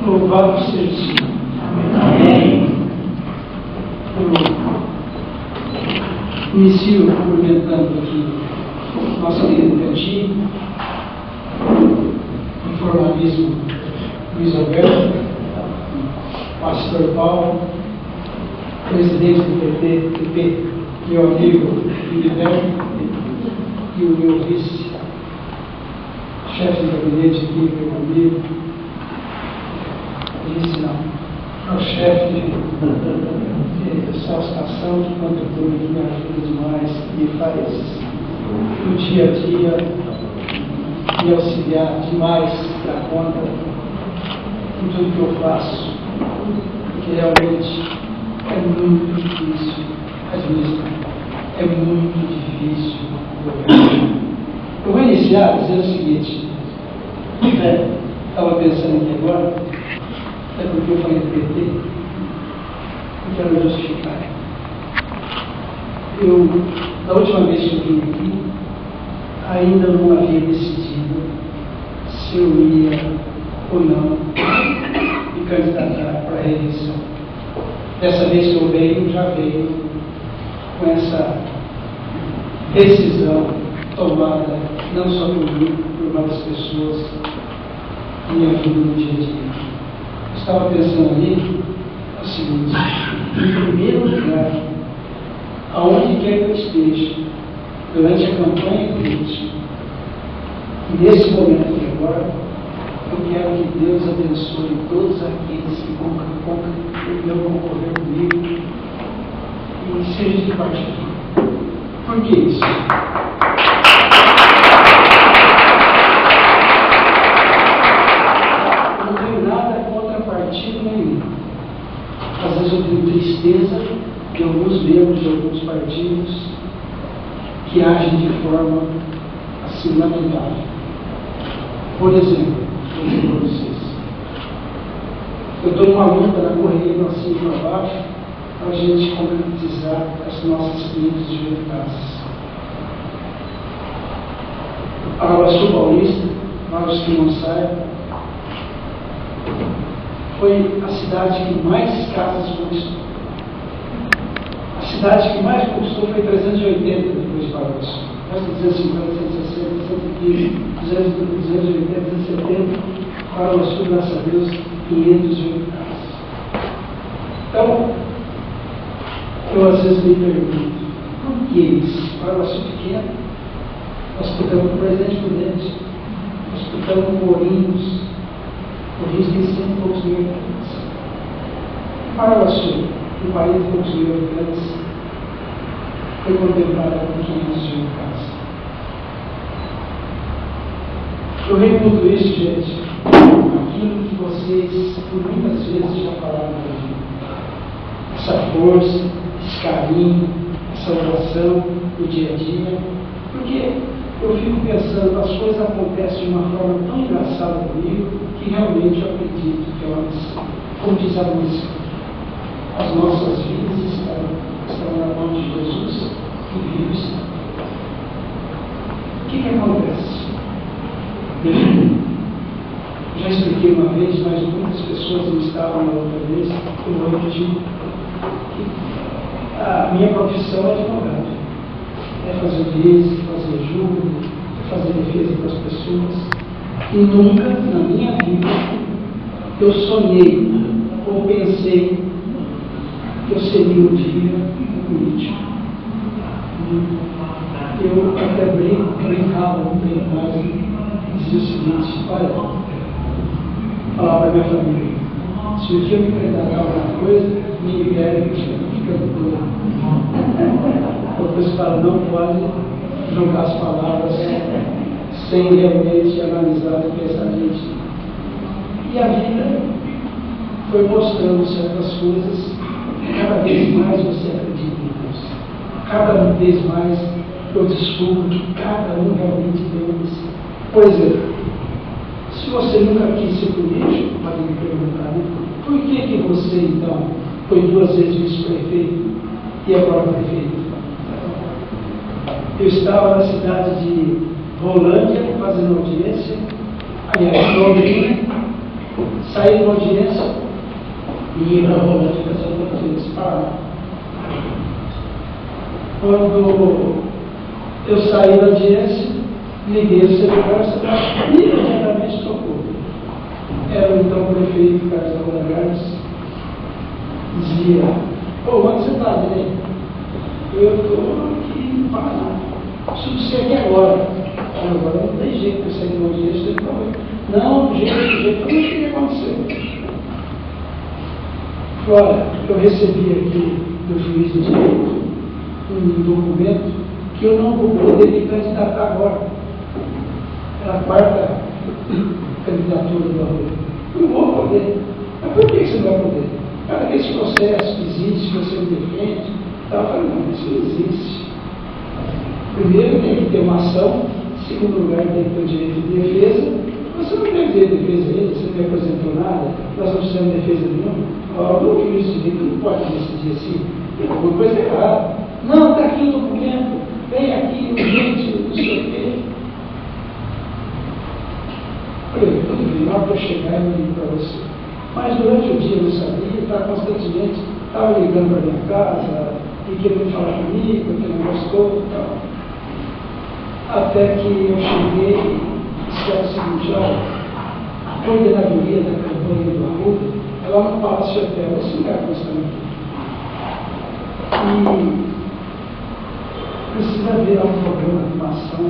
Louvado seja o Senhor. Amém. Eu inicio cumprimentando aqui nosso querido Betinho, informalismo Luiz Alberto, pastor Paulo, presidente do PP, meu amigo Filiberto, e o meu vice, chefe de gabinete aqui, meu amigo, vice não, é o chefe de salvação que contribui, que me ajuda demais, que me faz no dia a dia me auxiliar demais da conta em tudo que eu faço, porque realmente é muito difícil administrar, é muito difícil governar. Eu vou iniciar dizendo o seguinte, estava pensando aqui agora, é porque eu falei do PT, eu quero justificar. Da última vez que eu vim aqui, ainda não havia decidido se eu ia ou não me candidatar para a reeleição. Dessa vez que eu venho, já veio com essa decisão tomada não só por mim, por várias pessoas que me ajudam no dia a dia. Eu estava pensando ali o seguinte: em primeiro lugar, aonde quer que eu esteja, durante a campanha política, e nesse momento de agora, eu quero que Deus abençoe todos aqueles que vão concorrer comigo e seja de parte aqui. Por que isso? Eu não tenho nada contra partido nenhum. Às vezes eu tenho tristeza de alguns membros de alguns partidos que agem de forma assim lamentável. Por exemplo, vou dizer para vocês, eu estou numa luta na correria para cima e para baixo para a gente concretizar as nossas clínicas de eficácia. Araguaçu Paulista, para os que não saibam, foi a cidade que mais casas conquistou. A cidade que mais conquistou foi 380 depois de Araguaçu. Resta 250, 160, 115, 280, 270. Araguaçu, graças a Deus, 508 casas. Então, eu às vezes me pergunto, por que isso? Araguaçu pequeno, nós ficamos com o Presidente Prudente, nós ficamos com Ourinhos tem 100 e poucos mil habitantes. Araguaçu, com 40 e poucos mil habitantes, foi contemplada com 500 mil casas. Eu venho tudo isso, gente, aquilo que vocês, por muitas vezes, já falaram para mim. Essa força, esse carinho, essa oração no dia a dia, porque eu fico pensando, as coisas acontecem de uma forma tão engraçada comigo, que realmente eu acredito que é uma missão. Como diz a música, as nossas vidas estão na mão de Jesus, que vive está. O que acontece? Eu já expliquei uma vez, mas muitas pessoas não estavam na outra vez, eu vou repetir. A minha profissão é advogado. É fazer audiência, fazer julgo, fazer defesa para as pessoas. E nunca na minha vida eu sonhei ou pensei que eu seria um dia um político. Eu até brincava um tempo mais e dizia o seguinte: olha, falar para a minha família, se um dia eu me candidatar a alguma coisa, me libere, fica tudo. Depois fala, não pode jogar as palavras sem realmente analisar e pensar nisso. E a vida foi mostrando certas coisas, cada vez mais você acredita em Deus. Cada vez mais eu descubro que cada um realmente tem uma missão. Por exemplo, se você nunca quis ser político, pode me perguntar, né? Por que você então foi 2 vezes vice-prefeito e agora prefeito? Eu estava na cidade de Rolândia fazendo audiência, aliás, Londrina, saí de uma audiência e ia para a volante dessa audiência para quando eu saí da audiência, liguei o celular e imediatamente tocou. Era o então prefeito Carlos Alvarenga, dizia: "Ô, onde você está, Ney?" "Eu estou aqui no Paraná. Preciso ser aqui agora." "Agora não tem jeito de eu sair de uma audiência." Ele falou: "Não, do jeito, o que aconteceu?" Olha, eu recebi aqui do juiz de direito um documento que eu não vou poder me candidatar agora. É a quarta candidatura do Arroio. Não vou poder. Mas por que você não vai poder? Cara, aquele processo que existe, que você não defende, eu falei: "Não, isso não existe. Primeiro tem que ter uma ação, em segundo lugar tem que ter o direito de defesa. Você não tem direito de defesa ainda, você não apresentou nada, nós não precisamos de defesa nenhuma." O juiz de direito não pode decidir assim, tem alguma coisa errada. "Não, está aqui o documento, vem aqui, urgente, não sei o quê." Falei: "Tudo bem, lá para chegar eu ligo para você." Mas durante o dia eu não sabia, estava constantemente, estava ligando para minha casa, e querendo falar comigo, que não gostou e tal. Até que eu cheguei e disse o seguinte: "Olha, a coordenadoria da campanha do Arruda é lá no Palácio Hotel, esse lugar que nós estamos aqui. E precisa ver lá um programa de uma ação."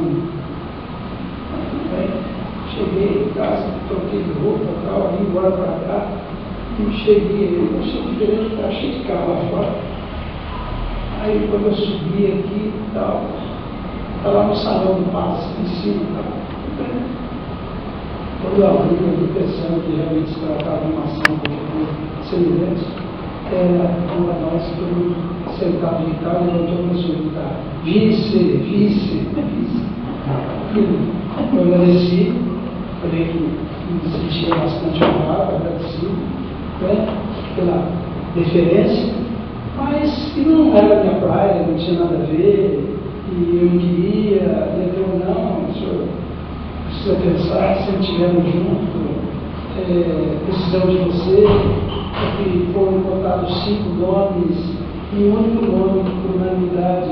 Tudo bem. Cheguei em casa, troquei de roupa e tal, vim embora para cá, e cheguei, eu achei diferente, estava cheio de carro lá fora. Aí quando eu subi aqui e tal, estava lá no salão do palácio, em cima e tal. Quando eu abri, eu vi pensando que realmente se tratava de uma ação semelhante, era uma nós, todo mundo sentado de cá, levantou uma solidariedade. Vice. Eu agradeci, falei que me sentia bastante honrado, agradecido, né, pela deferência, mas que não era minha praia, não tinha nada a ver, e eu não queria, e ele falou: "Não, senhor, precisa pensar, sempre estivemos juntos, precisamos de você." Porque foram votados 5 nomes, e o único nome que por unanimidade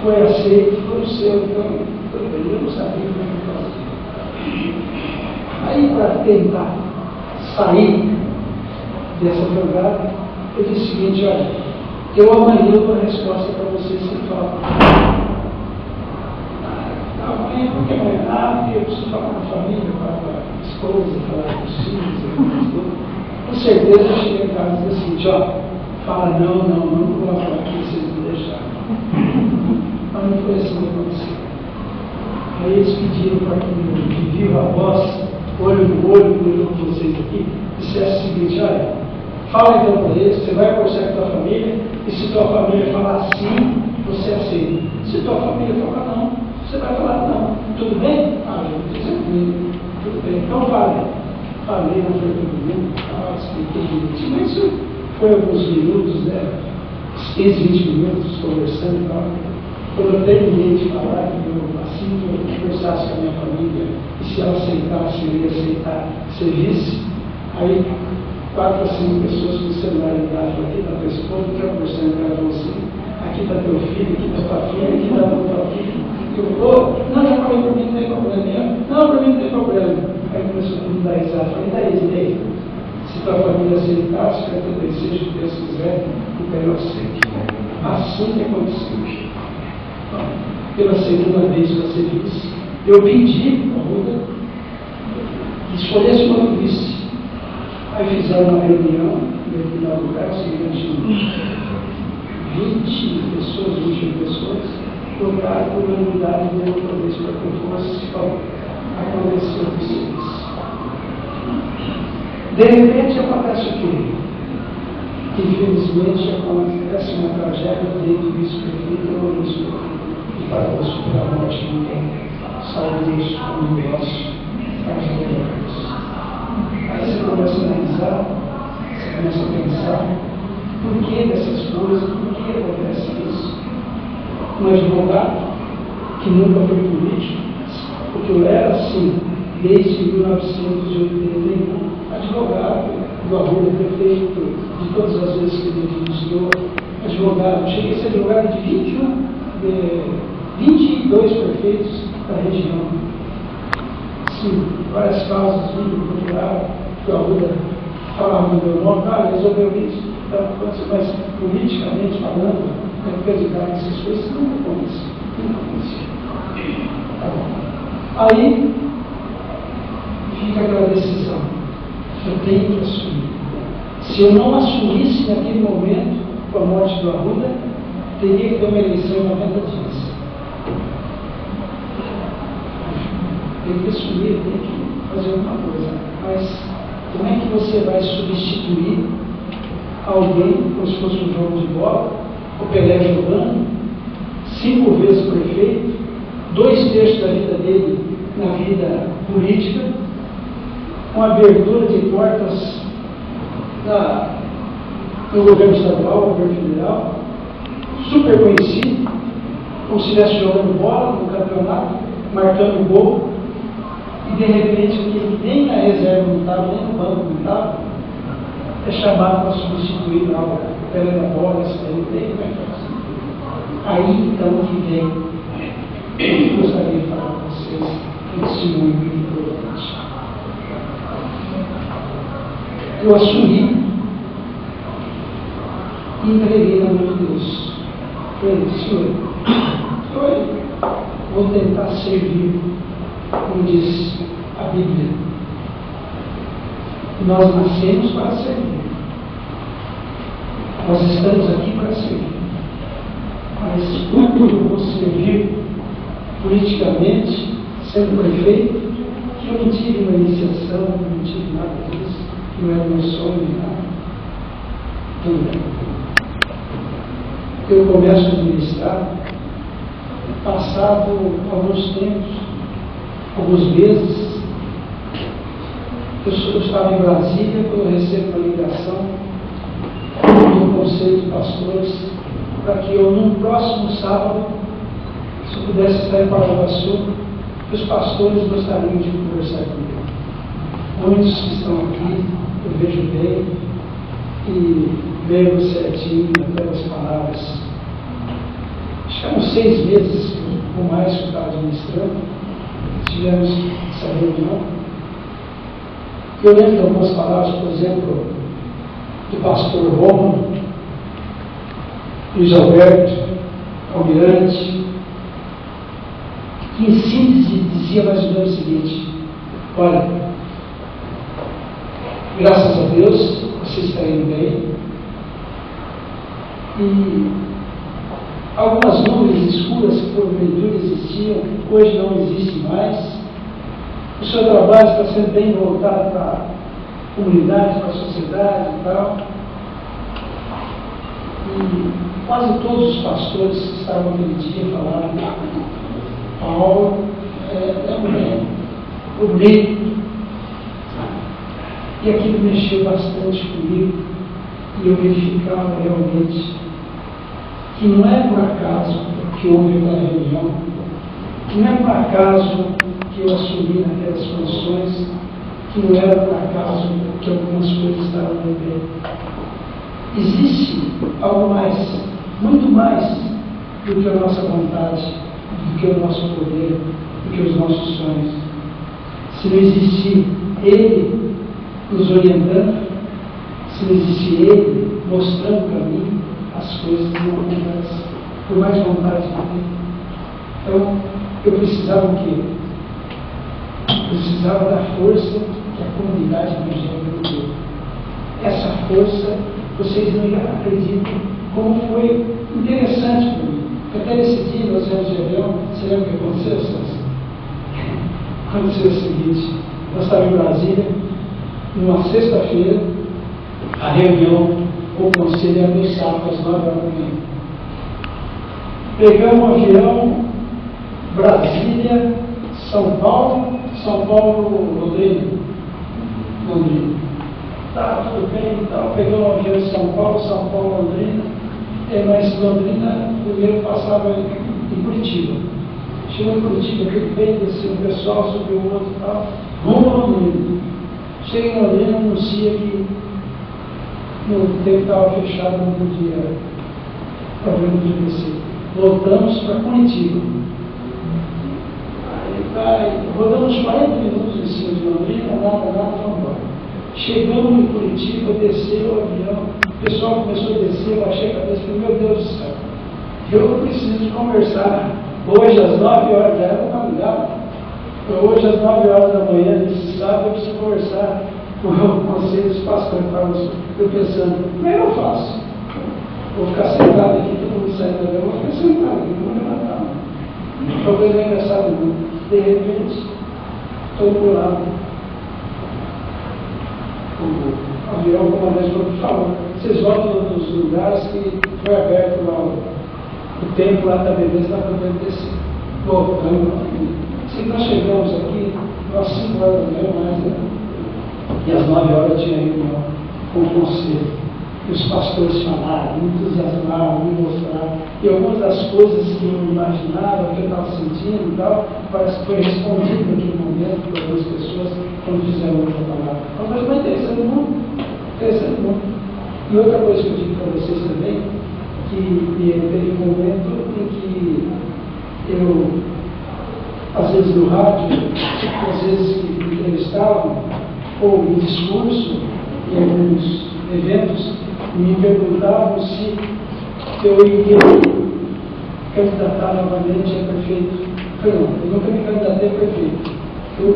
foi aceito, foi o seu. Então, eu não sabia como fazer. Aí, para tentar sair dessa jogada, eu disse o seguinte: "Olha, eu amanhã dou a resposta para vocês sem falar." "Amanhã, porque amanhã?" "Porque eu preciso falar com a família, falar com a esposa, falar com os filhos." Com certeza eu cheguei em casa e disse o seguinte: "Ó, fala não vou falar aqui, vocês me deixaram." Mas não foi assim que aconteceu. Aí eles pediram para que eu, de viva voz, olho no olho, com vocês aqui, dissesse o seguinte: "Olha, fala então para eles, você vai conversar com a tua família, e se tua família falar sim, você aceita. Se tua família falar não, você vai falar não. Tudo bem?" Eu disse: "Tudo bem." "Então fale." Falei na frente do mundo, expliquei direitinho, mas isso foi alguns minutos, né? 15, 20 minutos conversando e tal. Quando eu terminei de falar, assim que eu conversasse com a minha família, e se ela aceitasse, eu ia aceitar ser vice, aí 4 a 5 pessoas com o celular ligado: "Aqui está tua esposa, quero conversar com você, aqui está teu filho, aqui está tua filha, aqui está tua filha." Eu vou: "Não, já falei para mim, não tem problema." "Não, para mim não tem problema." Aí começou a me dar risada. Falei: "Daí, se tua família aceitar, se vai ter desejo, se Deus quiser, então eu aceito." Assim que aconteceu. Pela segunda vez que você disse, eu pedi para a Ruda que escolhesse uma vice. Aí fizeram uma reunião em determinado lugar, seguinte, 20 pessoas, 21 pessoas, votaram por unanimidade de outra vez para que eu fosse. Aconteceu isso. De repente acontece o quê? Que infelizmente acontece uma tragédia dentro do vice-prefeito ou vice-prefeito, e para o superar a morte de ninguém. Saúde isso como negócio, faz melhores. Aí você começa a analisar, você começa a pensar, por que dessas coisas, por que acontece isso? Um advogado que nunca foi político, porque eu era assim, desde 1981, advogado do Arruda, prefeito, de todas as vezes que ele administrou, advogado. Cheguei a ser advogado de 22 prefeitos da região. Sim, várias causas, vídeo, procurar, que o Arruda falava no meu nome, resolveu isso, mas politicamente falando, candidato, essas coisas não acontecem. Tá bom. Aí fica aquela decisão. Eu tenho que assumir. Se eu não assumisse naquele momento, com a morte do Arruda, teria que ter uma eleição em 90 dias. Tem que assumir, tem que fazer alguma coisa. Mas como é que você vai substituir alguém, como se fosse um jogo de bola, o Pelé jogando, 5 vezes prefeito, 2/3 da vida dele na vida política, com abertura de portas no governo estadual, no governo federal, super conhecido, como se estivesse jogando bola no campeonato, marcando gol, e de repente, que nem na reserva não estava, nem no banco não estava, é chamado para substituir lá o Pelé da bola, STLT, como é que é? Aí então que vem, eu gostaria de falar com vocês, um testemunho muito importante. Eu assumi e entreguei na mão de Deus. Falei, Senhor, vou tentar servir, como diz a Bíblia. Nós nascemos para servir. Nós estamos aqui para servir. Mas quando eu vou servir politicamente, sendo prefeito, que eu não tive uma iniciação, não tive nada disso, não era meu sonho, nada. Tudo bem. Eu começo a administrar, passado alguns tempos, alguns meses, eu estava em Brasília, quando eu recebo uma ligação do Conselho de Pastores, para que eu, no próximo sábado, se eu pudesse estar em Paraguaçu, os pastores gostariam de conversar comigo. Muitos que estão aqui, eu vejo bem, e lembro certinho aquelas palavras. Acho que eram 6 meses, ou mais, que eu estava administrando, tivemos essa reunião. Eu lembro de algumas palavras, por exemplo, do pastor Rômulo, Luiz Alberto, Almirante, que em síntese dizia mais ou menos o seguinte: olha, graças a Deus, você está indo bem, e algumas nuvens escuras que porventura existiam, hoje não existem mais. O seu trabalho está sendo bem voltado para a comunidade, para a sociedade e tal. E quase todos os pastores que estavam aquele dia falaram: Paulo é bonito. E aquilo mexeu bastante comigo, e eu verificava realmente que não é por acaso que houve aquela reunião, não é por acaso que eu assumi naquelas condições, que não era por acaso que algumas coisas estavam bem. Existe algo mais, muito mais do que a nossa vontade, do que o nosso poder, do que os nossos sonhos. Se não existir Ele nos orientando, se não existir Ele mostrando o caminho, as coisas não acontecem, por mais vontade que tenha. Então, eu precisava o quê? Precisava da força que a comunidade evangélica me deu. Essa força, vocês não acreditam como foi interessante para mim. Até nesse dia, nós viemos de avião, você lembra o que aconteceu, Celso? Aconteceu o seguinte: nós estávamos em Brasília, numa sexta-feira, a reunião com o conselho era no sábado, às 9 horas da manhã. Pegamos um avião, Brasília, São Paulo, Londrina. Tá, tudo bem e tal. Pegamos um avião em São Paulo, Londrina. Mas Londrina, primeiro passava em Curitiba. Chegou em Curitiba, aquele bem desceu, um pessoal subiu o outro e tal. Vamos para Londrina. Chega em Londrina, anuncia que no tempo estava fechado, não podia problema de descer. Voltamos para Curitiba. Aí rodamos 40 minutos em cima de Londrina, nada, vamos embora. Chegamos em Curitiba, desceu o avião, o pessoal começou a descer, eu baixei a cabeça e falei, meu Deus do céu, eu preciso conversar. Hoje às 9 horas, já era uma madrugada, hoje às 9 horas da manhã, desse sábado, eu preciso conversar com o conselho dos pastores. Eu pensando, como é que eu faço? Vou ficar sentado aqui, todo mundo saindo da vou ficar sentado aqui, não vou levantar. O problema é engraçado, não. De repente, estou do lado. O avião, o comandante falou, vocês voltam nos lugares que foi aberto lá o tempo lá da beleza, lá para poder descer. Voltamos. Se nós chegamos aqui, às 5 horas da manhã, mais, né? E às 9 horas tinha reunião com o conselho. E os pastores falaram, me entusiasmaram, me mostraram. E algumas das coisas que eu imaginava, que eu estava sentindo e tal, parece que foi respondido naquele momento por algumas pessoas quando fizeram outra palavra. Uma coisa mais interessante do mundo. Interessante do mundo. E outra coisa que eu digo para vocês também, que teve um momento em que eu, às vezes no rádio, às vezes que me entrevistavam, ou em discurso, em alguns eventos, me perguntavam se eu iria candidatar novamente a prefeito. Eu falei, não, eu nunca me candidatei a prefeito. Eu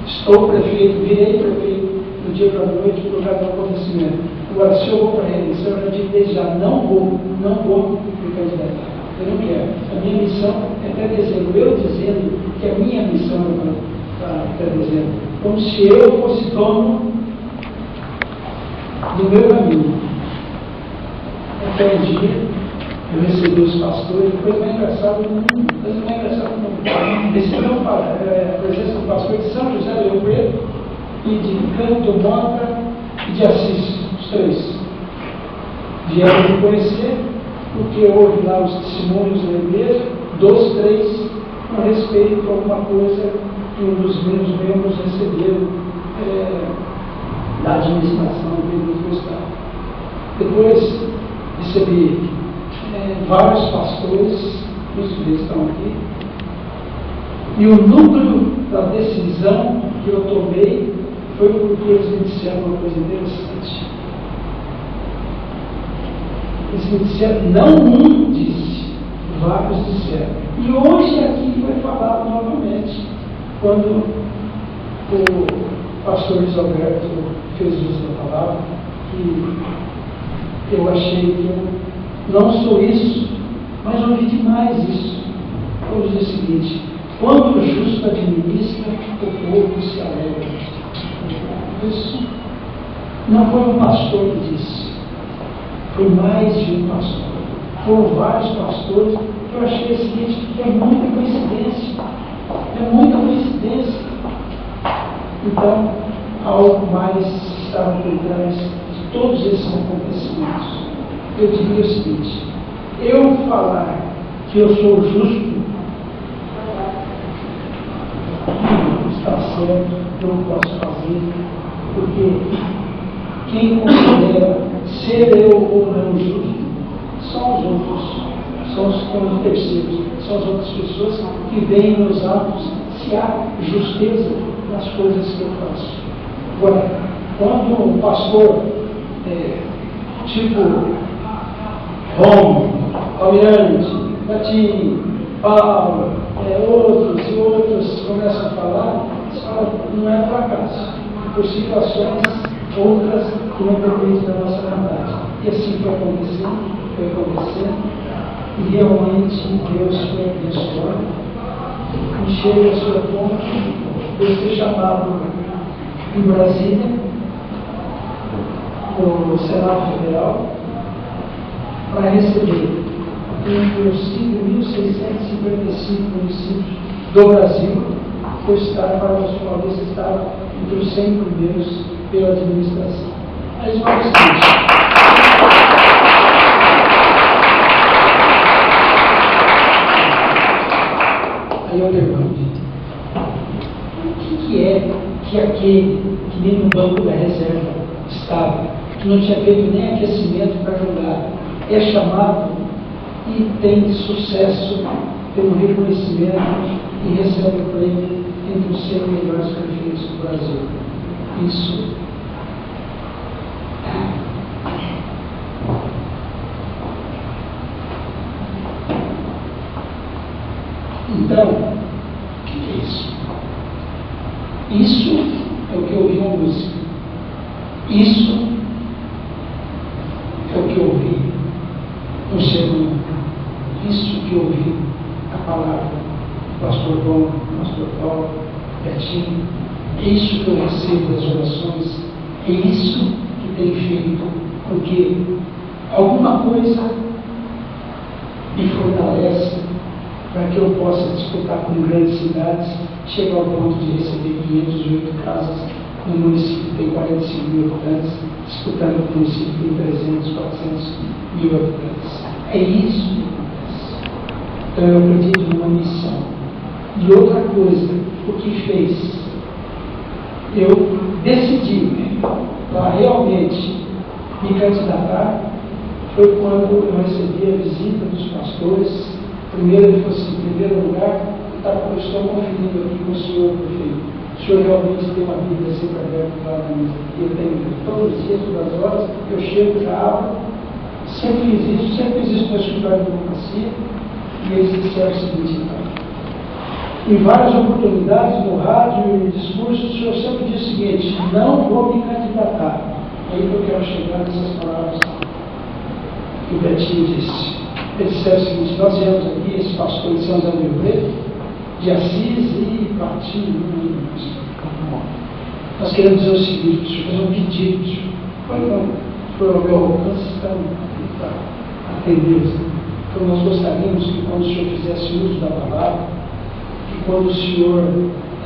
estou prefeito, virei prefeito do dia para a noite por causa do acontecimento. Agora, se eu vou para a reeleição, eu já digo desde já, não vou me candidatar. Eu não quero. A minha missão é até dezembro. Eu dizendo que a minha missão é para até dezembro. Como se eu fosse dono do meu caminho. Até um dia, eu recebi os pastores, coisa mais engraçada do mundo, coisa mais engraçada do mundo. Recebi a presença do pastor de São José do Rio Preto, e de Canto, Mota e de Assis, os três. Vieram me conhecer, porque houve lá os testemunhos da igreja, 2, 3, com respeito a alguma coisa que um dos meus membros receberam da administração da igreja do Estado. Depois recebi vários pastores, muitos deles estão aqui, e o núcleo da decisão que eu tomei foi porque eles me disseram uma coisa interessante. Eles me disseram, não um disse, vários disseram. E hoje aqui foi falado novamente, quando o pastor Luiz Alberto fez uso da palavra, que eu achei que eu não sou isso, mas ouvi demais isso. Eu vou dizer o seguinte, quando o justo administra, o povo se alegra. Isso não foi um pastor que disse, foi mais de um pastor. Foram vários pastores que eu achei o seguinte, que é muita coincidência. É muita coincidência. Então, algo mais estava por trás de todos esses acontecimentos. Eu diria o seguinte, eu falar que eu sou justo, está certo, eu posso fazer, porque quem considera ser eu ou não justo são os outros, são os terceiros, são as outras pessoas que veem nos atos se há justeza nas coisas que eu faço. Agora, quando um pastor, tipo Romo, Almirante, Latini, Paulo, outros e outros começam a falar, eles falam, não é fracasso, por situações outras que não dependem da nossa vontade. E assim foi acontecendo, e realmente Deus foi abençoado, encheu a sua conta, eu fui chamado em Brasília, no Senado Federal, para receber entre os 5.655 municípios do Brasil, o Estado para os quais estava entre os 100 primeiros pela administração. Aí eles falam o seguinte, Aí eu pergunto, o que é que aquele que nem no banco da reserva estava, que não tinha feito nem aquecimento para jogar, é chamado e tem sucesso, tem um reconhecimento e recebe o prêmio entre os 100 melhores prefeitos do Brasil? Isso. Então, o que é isso? Isso é o que eu ouvi na música. Isso é o que eu ouvi no sermão. Isso que eu ouvi a palavra do pastor Bom, do pastor Paulo, Betinho. É isso que eu recebo das orações. É isso que tem feito com que alguma coisa me fortalece para que eu possa disputar com grandes cidades, chegar ao ponto de receber 508 casas no município que tem 45 mil habitantes, disputando com o município que tem 300, 400 mil habitantes. É isso que acontece. Então eu acredito numa missão. E outra coisa, o que fez eu decidi para realmente me candidatar foi quando eu recebi a visita dos pastores. Primeiro ele falou assim, em primeiro lugar, eu estou conferindo aqui com o senhor prefeito. O senhor realmente tem uma Bíblia sempre aberta lá na mesa. Eu tenho todos os dias, todas as horas, eu chego, já abro, sempre fiz isso no escritório de democracia, e eles disseram o seguinte, então, em várias oportunidades, no rádio e no discurso, o senhor sempre diz o seguinte, não vou me candidatar. Aí que eu quero chegar nessas palavras que o Betinho disse. Ele disse o seguinte, nós viemos aqui, esse pastor de São José do Rio Preto, de Assis e partido, nós queremos dizer o seguinte, o senhor fez um pedido, foi ao meu alcance, para atender. Então nós gostaríamos que quando o senhor fizesse uso da palavra, que quando o senhor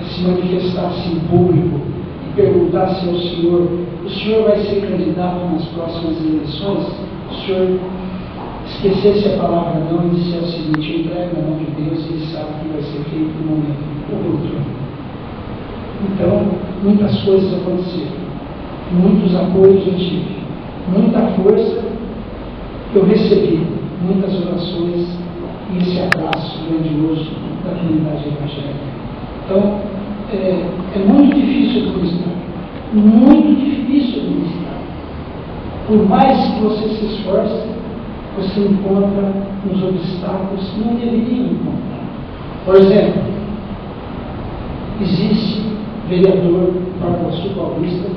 se manifestasse em público e perguntasse ao senhor, o senhor vai ser candidato nas próximas eleições, o senhor esquecesse a palavra não e dissesse o seguinte, eu entrego na mão de Deus e ele sabe que vai ser feito no momento oportuno. Então, muitas coisas aconteceram, muitos apoios eu tive, muita força eu recebi, muitas orações e esse abraço grandioso da comunidade evangélica. Então, é muito difícil administrar, muito difícil administrar. Por mais que você se esforce, você encontra uns obstáculos que não deveria encontrar. Por exemplo, existe vereador Barra Sul Paulista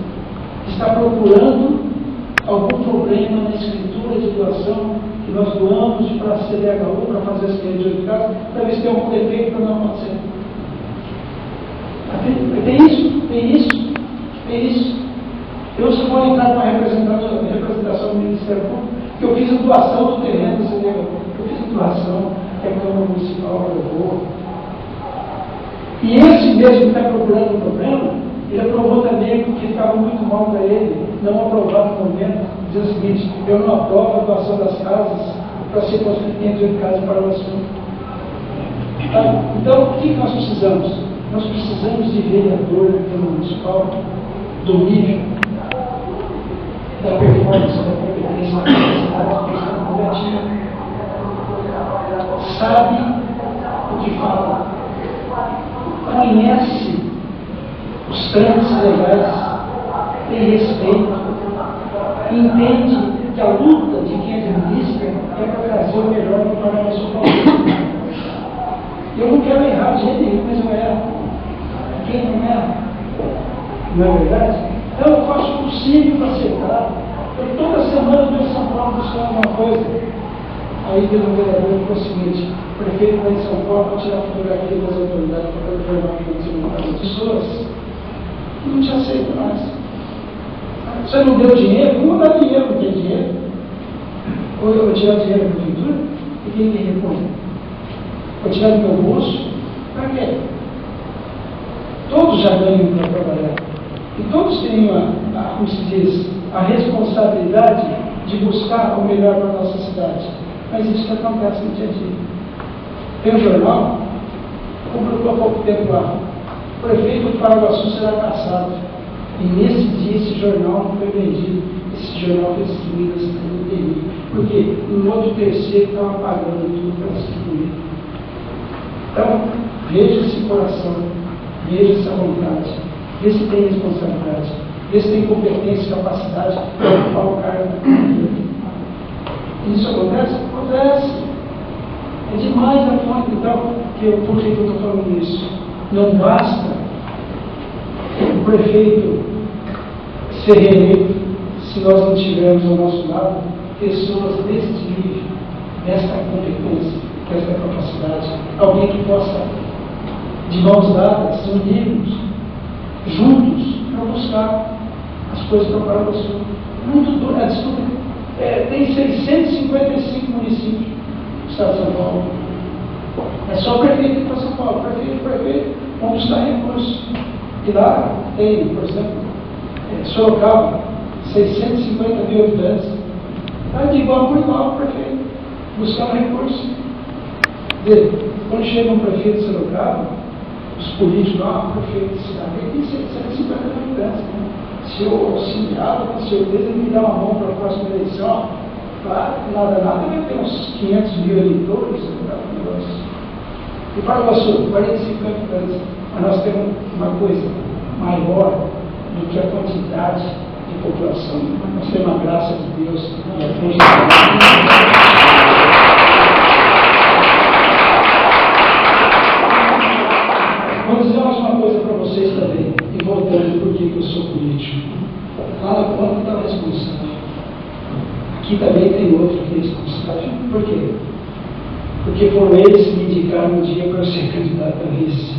que está procurando algum problema na escritura de doação que nós doamos para a CDHU, para fazer as clientes de casa, para ver se tem algum defeito para não acontecer. Tem isso. Eu só vou entrar com a representação do Ministério Público, que eu fiz a doação do terreno do CDHU. Eu fiz a doação que a Câmara Municipal aprovou. E esse mesmo que está procurando o problema, ele aprovou também porque estava muito mal para ele não aprovar no momento, dizer o seguinte, eu não aprovo a doação das casas para ser construído 508 casas para o assunto. Então, o que nós precisamos? Nós precisamos de vereador na Câmara Municipal do nível da performance, da competência, da capacidade coletiva. Sabe o que fala, conhece os trâmites legais, tem respeito, entende que a luta de quem administra é para trazer o melhor para o Parlamento Paulista. Eu não quero errar de jeito nenhum, mas eu erro. Quem não erra? Não é verdade? Então eu faço o possível para acertar. Eu toda semana estou em São Paulo buscando alguma coisa. Aí teve um vereador que falou o seguinte, o prefeito vai em São Paulo para tirar a fotografia das autoridades para o jornal que não as pessoas que não te aceitam mais. Você não deu dinheiro? Não vou dar dinheiro, não tem dinheiro. Ou eu vou tirar dinheiro da prefeitura e quem me repõe? Vou tirar do meu bolso? Para quê? Todos já ganham para trabalhar. E todos têm como se diz, a responsabilidade de buscar o melhor para a nossa cidade. Mas isso que acontece no dia a dia. Tem um jornal, publicou há pouco tempo lá, o prefeito do Paraguaçu será cassado. E nesse dia esse jornal não foi vendido, esse jornal foi distribuído assim, no TI. Porque um outro terceiro estava pagando tudo para distribuir. Então, veja esse coração, veja essa vontade, vê se tem responsabilidade, vê se tem competência e capacidade para ocupar o cargo. Isso acontece? Acontece. É demais a conta. Então, por que eu estou falando isso? Não basta o prefeito ser reeleito se nós não tivermos ao nosso lado pessoas desse nível, dessa competência, dessa capacidade, alguém que possa, de mãos dadas, se unirmos, juntos, para buscar as coisas para o Paraguaçu. Muito duro, desculpa, tem 655 municípios no estado de São Paulo. É só o prefeito para São Paulo, prefeito, vamos buscar recursos. E lá tem, por exemplo, Sorocaba, 650 mil habitantes. Está de igual por igual o prefeito, buscando recursos. Quando chega um prefeito de Sorocaba, os políticos lá, o prefeito de cidade, ele tem 750 mil habitantes. Se eu auxiliar, com certeza ele me dá uma mão para a próxima eleição. Claro, nada, vai ter uns 500 mil eleitores. E Paraguaçu, 45 habitantes. Mas nós temos uma coisa maior do que a quantidade de população. Nós temos a graça de Deus e a frente Vou dizer mais uma coisa para vocês também, e voltando por que eu sou político. Lá na ponta está responsável. Aqui também tem outro que é responsável. Por quê? Porque foram eles que me indicaram um dia para eu ser candidato a vice.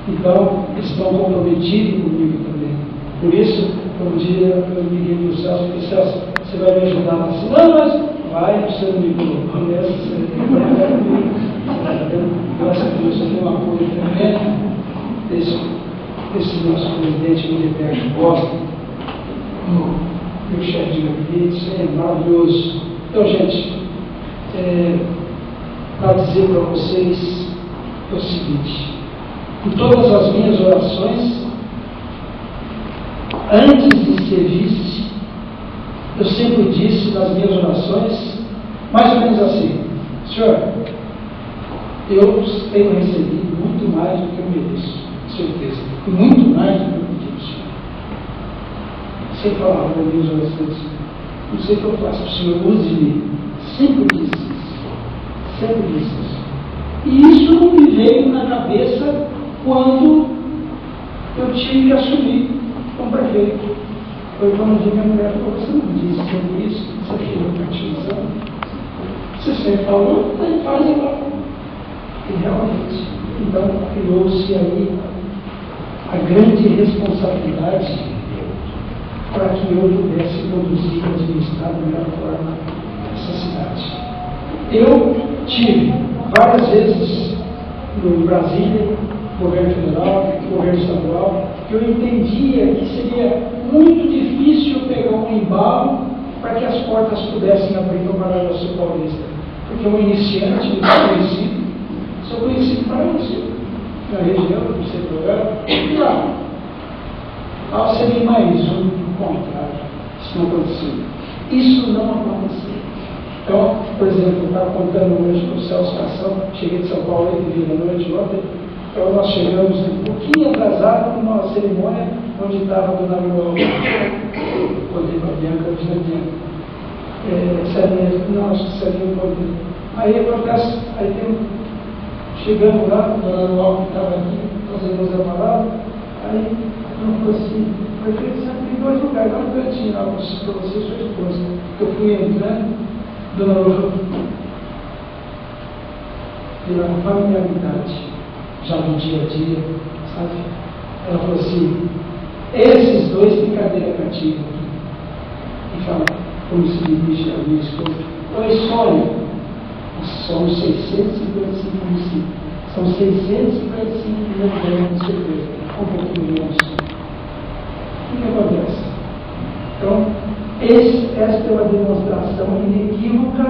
Então, eles estão comprometidos comigo também. Por isso, um dia eu liguei para o Celso e falei: Celso, você vai me ajudar na cidade? Não, mas vai, você não me colocou nessa, você tem que trabalhar comigo. Graças a Deus, eu tenho um apoio tremendo desse nosso presidente Miliberto Costa, meu chefe de gabinete, isso é maravilhoso. Então, gente, para dizer para vocês é o seguinte: em todas as minhas orações, antes de ser vice, eu sempre disse nas minhas orações, mais ou menos assim: Senhor, eu tenho recebido muito mais do que eu mereço, com certeza, e muito mais do que eu pedi ao Senhor. Sem falar nas minhas orações, não sei o que eu faço, o Senhor use-me. Sempre disse isso, sempre disse isso. E isso não me veio na cabeça quando eu tive que assumir como prefeito. Foi quando minha mulher falou: você não disse sobre isso, você tirou a partição. Você sempre falou, aí faz agora. E realmente, então criou-se aí a grande responsabilidade para que eu pudesse conduzir e administrar da melhor forma essa cidade. Eu tive várias vezes no Brasília, governo federal, governo estadual, que eu entendia que seria muito difícil pegar um embalo para que as portas pudessem abrir no Paraguaçu Paulista. Porque um iniciante desconhecido, sou conhecido para isso, na região, no setor, e lá. Seria mais um contrário. Isso não aconteceu. Isso não aconteceu. Então, por exemplo, eu estava contando hoje com o Celso Cação, cheguei de São Paulo 8h da noite ontem. Então, nós chegamos um pouquinho atrasado numa cerimônia onde estava a dona Manuel, contei para a Bianca, hoje da Bianca. Não, acho que seria um pouquinho. Aí acontece, chegamos lá, a dona Manuel que estava aqui, fazendo a palavra, aí não foi assim, prefeito, você tem 2 lugares, dá um cantinho lá para você e sua esposa. Eu fui entrando, dona Manuel, pela familiaridade, já no dia a dia, sabe? Ela falou assim: esses 2 têm cadeira cativa aqui. E fala, como se dirige a minha esposa: oi, Sônia, somos 655 municípios, são 655 mil habitantes, com certeza, um pouquinho menos. O que acontece? Então, esta é uma demonstração inequívoca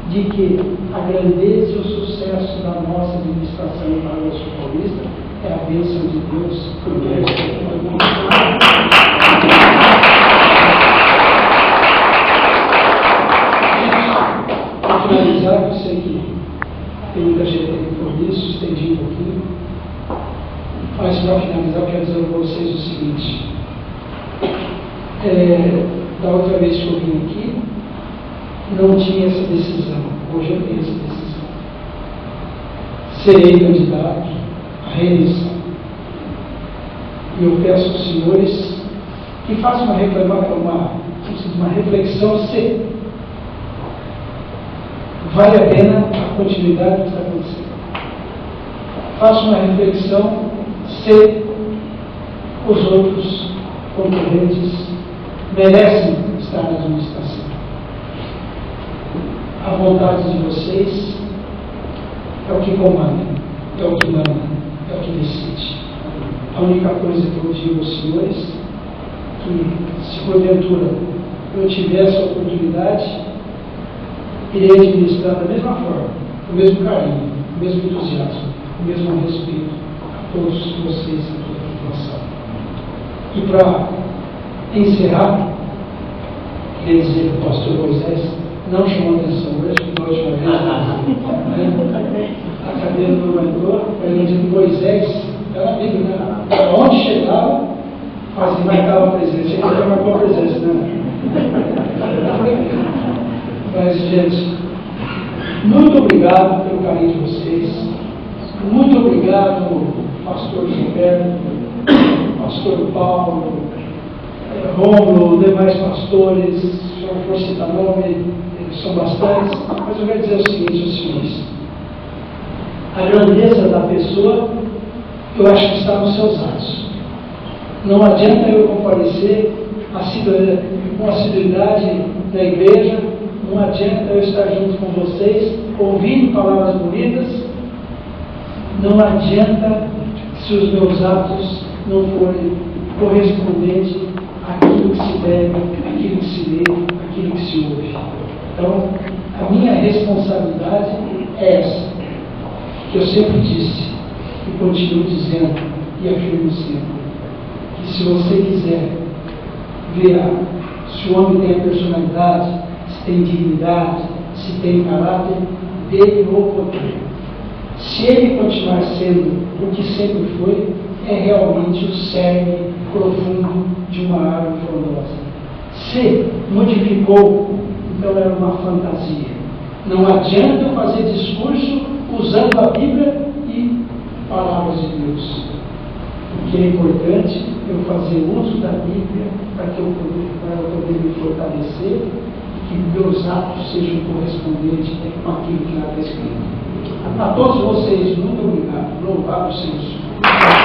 de que a grandeza e o sucesso da nossa administração em Paraguaçu Paulista é a bênção de Deus. Para finalizar, eu sei que tem muita gente que por isso, estendi um pouquinho, mas para finalizar, eu quero dizer para vocês o seguinte. Da outra vez que eu vim aqui, não tinha essa decisão. Hoje eu tenho essa decisão. Serei candidato à reeleição. E eu peço aos senhores que façam uma reflexão se vale a pena a continuidade do que está acontecendo. Façam uma reflexão se os outros concorrentes merecem estar na administração. A vontade de vocês é o que comanda, é o que manda, é o que decide. A única coisa que eu digo aos senhores é que, se porventura eu tiver essa oportunidade, irei administrar da mesma forma, com o mesmo carinho, com o mesmo entusiasmo, com o mesmo respeito a todos vocês, a toda a população. E para encerrar, queria dizer que o pastor Moisés não chamou atenção hoje, porque da última vez a cadeira não aguentou, mas eu digo Moisés, era amigo, né? Onde chegava, fazia, marcava a presença. Ele já marcou a presença, né? Mas, gente, muito obrigado pelo carinho de vocês. Muito obrigado, pastor Gilberto, pastor Paulo, Rômulo, demais pastores. Se eu for citar nome, são bastantes. Mas eu quero dizer o seguinte aos senhores: a grandeza da pessoa, eu acho que está nos seus atos. Não adianta eu comparecer com assiduidade na igreja, não adianta eu estar junto com vocês, ouvindo palavras bonitas, não adianta se os meus atos não forem correspondentes àquilo que se deve, àquilo que se lê, àquilo que se ouve. Então, a minha responsabilidade é essa, que eu sempre disse, e continuo dizendo, e afirmo sempre, que se você quiser ver se o homem tem personalidade, se tem dignidade, se tem caráter, dê-lhe o poder. Se ele continuar sendo o que sempre foi, é realmente o cerne profundo de uma árvore frondosa. Se modificou, então era uma fantasia. Não adianta eu fazer discurso usando a Bíblia e palavras de Deus. O que é importante é eu fazer uso da Bíblia para eu poder me fortalecer e que meus atos sejam correspondentes com aquilo que lá está escrito. A todos vocês, muito obrigado. Louvado seja o Senhor.